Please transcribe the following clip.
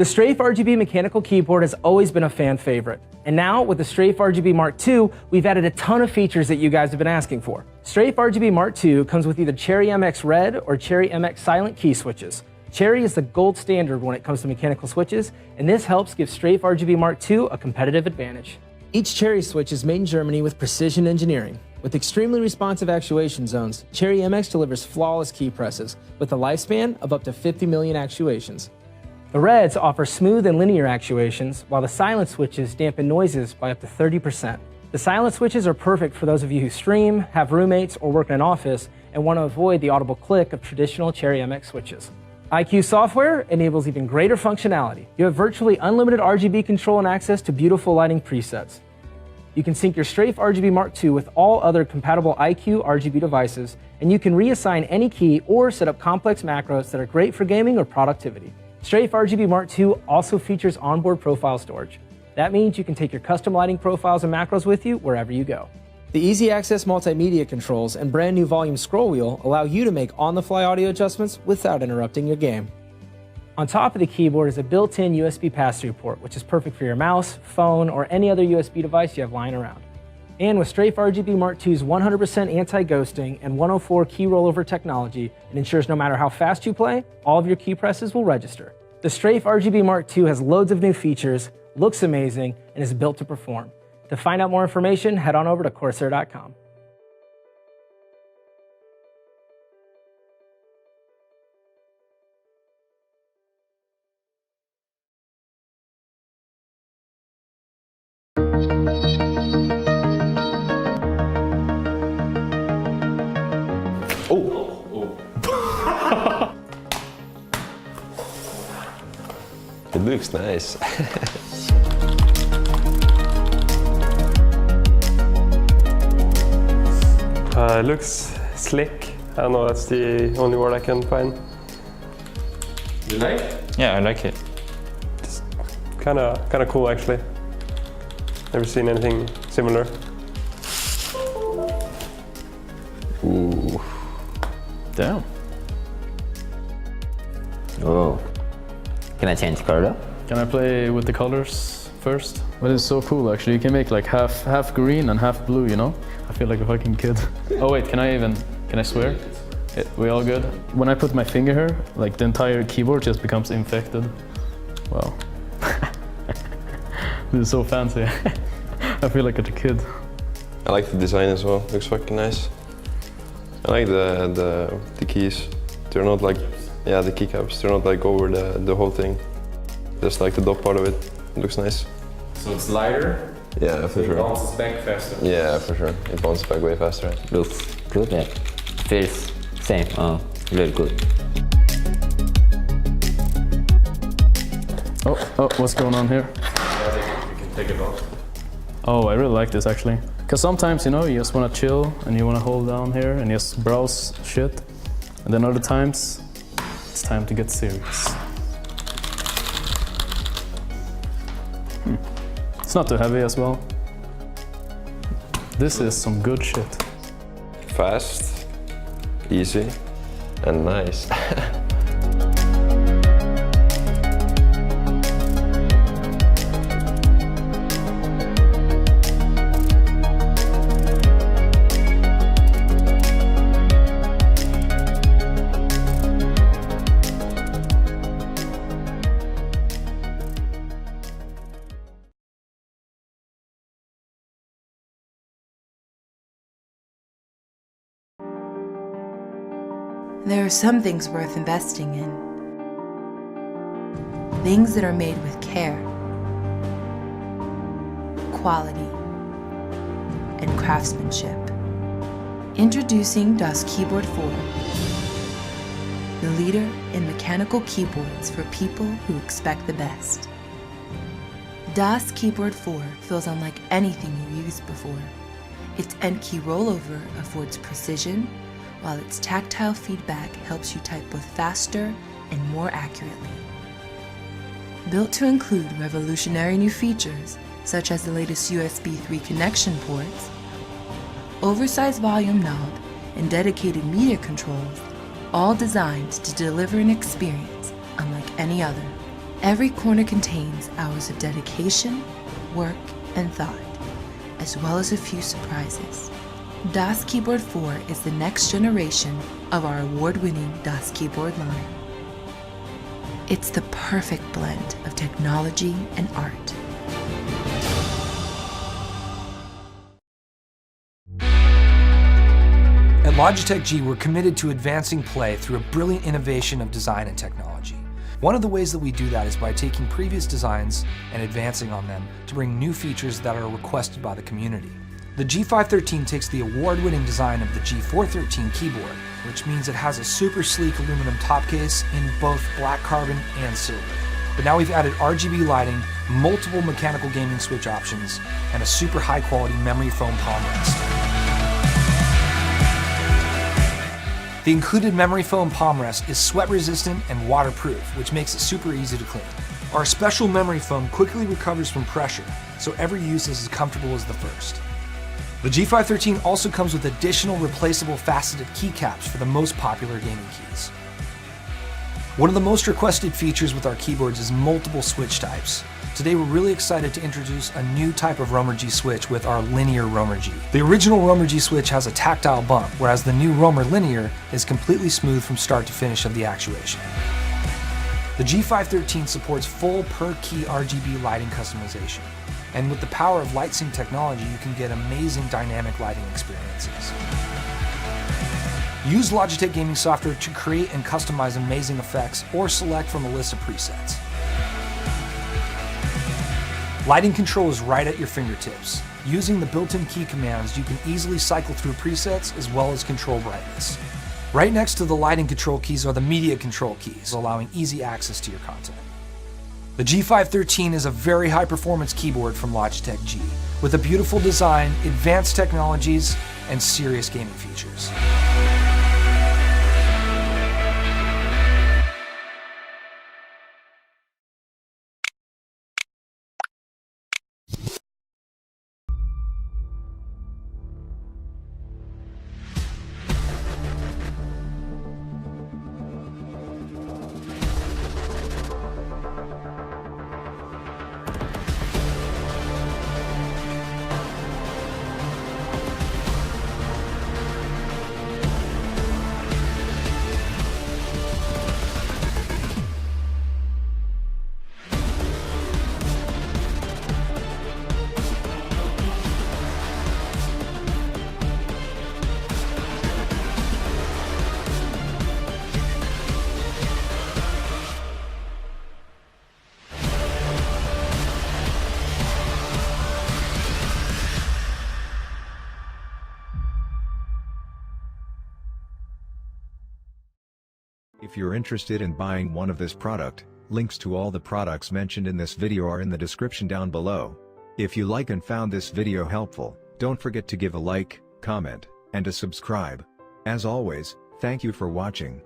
The Strafe RGB mechanical keyboard has always been a fan favorite. And now, with the Strafe RGB Mark II, we've added a ton of features that you guys have been asking for. Strafe RGB Mark II comes with either Cherry MX Red or Cherry MX Silent key switches. Cherry is the gold standard when it comes to mechanical switches, and this helps give Strafe RGB Mark II a competitive advantage. Each Cherry switch is made in Germany with precision engineering. With extremely responsive actuation zones, Cherry MX delivers flawless key presses with a lifespan of up to 50 million actuations. The Reds offer smooth and linear actuations, while the silent switches dampen noises by up to 30%. The silent switches are perfect for those of you who stream, have roommates, or work in an office and want to avoid the audible click of traditional Cherry MX switches. IQ software enables even greater functionality. You have virtually unlimited RGB control and access to beautiful lighting presets. You can sync your Strafe RGB Mark II with all other compatible IQ RGB devices, and you can reassign any key or set up complex macros that are great for gaming or productivity. Strafe RGB Mark II also features onboard profile storage. That means you can take your custom lighting profiles and macros with you wherever you go. The easy access multimedia controls and brand new volume scroll wheel allow you to make on-the-fly audio adjustments without interrupting your game. On top of the keyboard is a built-in USB pass-through port, which is perfect for your mouse, phone, or any other USB device you have lying around. And with Strafe RGB Mark II's 100% anti-ghosting and 104 key rollover technology, it ensures no matter how fast you play, all of your key presses will register. The Strafe RGB Mark II has loads of new features, looks amazing, and is built to perform. To find out more information, head on over to CORSAIR.com. It looks nice. It looks slick. I don't know, that's the only word I can find. You like it? Yeah, I like it. It's kind of cool actually. Never seen anything similar. Ooh. Damn. Oh. Can I change color? Can I play with the colors first? But it's so cool actually. You can make like half green and half blue, you know? I feel like a fucking kid. Oh wait, can I swear? Yeah, we all good? When I put my finger here, like the entire keyboard just becomes infected. Wow. This is so fancy. I feel like a kid. I like the design as well. Looks fucking nice. I like the keys. They're not like, yeah, the keycaps. They're not like over the whole thing. Just like the top part of it. It looks nice. So it's lighter? Yeah, for sure. It bounces back faster? Yeah, for sure. It bounces back way faster. Right? Looks good, yeah. Feels same, really good. Oh, what's going on here? You can take it off. Oh, I really like this actually. Because sometimes, you know, you just want to chill and you want to hold down here and just browse shit. And then other times, it's time to get serious. It's not too heavy as well. This is some good shit. Fast, easy, and nice. There are some things worth investing in. Things that are made with care, quality, and craftsmanship. Introducing DAS Keyboard 4, the leader in mechanical keyboards for people who expect the best. DAS Keyboard 4 feels unlike anything you used before. Its end key rollover affords precision, while its tactile feedback helps you type both faster and more accurately. Built to include revolutionary new features, such as the latest USB 3 connection ports, oversized volume knob, and dedicated media controls, all designed to deliver an experience unlike any other. Every corner contains hours of dedication, work, and thought, as well as a few surprises. DOS Keyboard 4 is the next generation of our award-winning DOS keyboard line. It's the perfect blend of technology and art. At Logitech G, we're committed to advancing play through a brilliant innovation of design and technology. One of the ways that we do that is by taking previous designs and advancing on them to bring new features that are requested by the community. The G513 takes the award-winning design of the G413 keyboard, which means it has a super sleek aluminum top case in both black carbon and silver. But now we've added RGB lighting, multiple mechanical gaming switch options, and a super high-quality memory foam palm rest. The included memory foam palm rest is sweat resistant and waterproof, which makes it super easy to clean. Our special memory foam quickly recovers from pressure, so every use is as comfortable as the first. The G513 also comes with additional replaceable faceted keycaps for the most popular gaming keys. One of the most requested features with our keyboards is multiple switch types. Today we're really excited to introduce a new type of Roamer G switch with our linear Roamer G. The original Roamer G switch has a tactile bump, whereas the new Roamer Linear is completely smooth from start to finish of the actuation. The G513 supports full per-key RGB lighting customization. And with the power of LightSync technology, you can get amazing dynamic lighting experiences. Use Logitech gaming software to create and customize amazing effects or select from a list of presets. Lighting control is right at your fingertips. Using the built-in key commands, you can easily cycle through presets as well as control brightness. Right next to the lighting control keys are the media control keys, allowing easy access to your content. The G513 is a very high-performance keyboard from Logitech G, with a beautiful design, advanced technologies, and serious gaming features. If you're interested in buying one of this product, links to all the products mentioned in this video are in the description down below. If you like and found this video helpful, don't forget to give a like, comment, and to subscribe. As always, thank you for watching.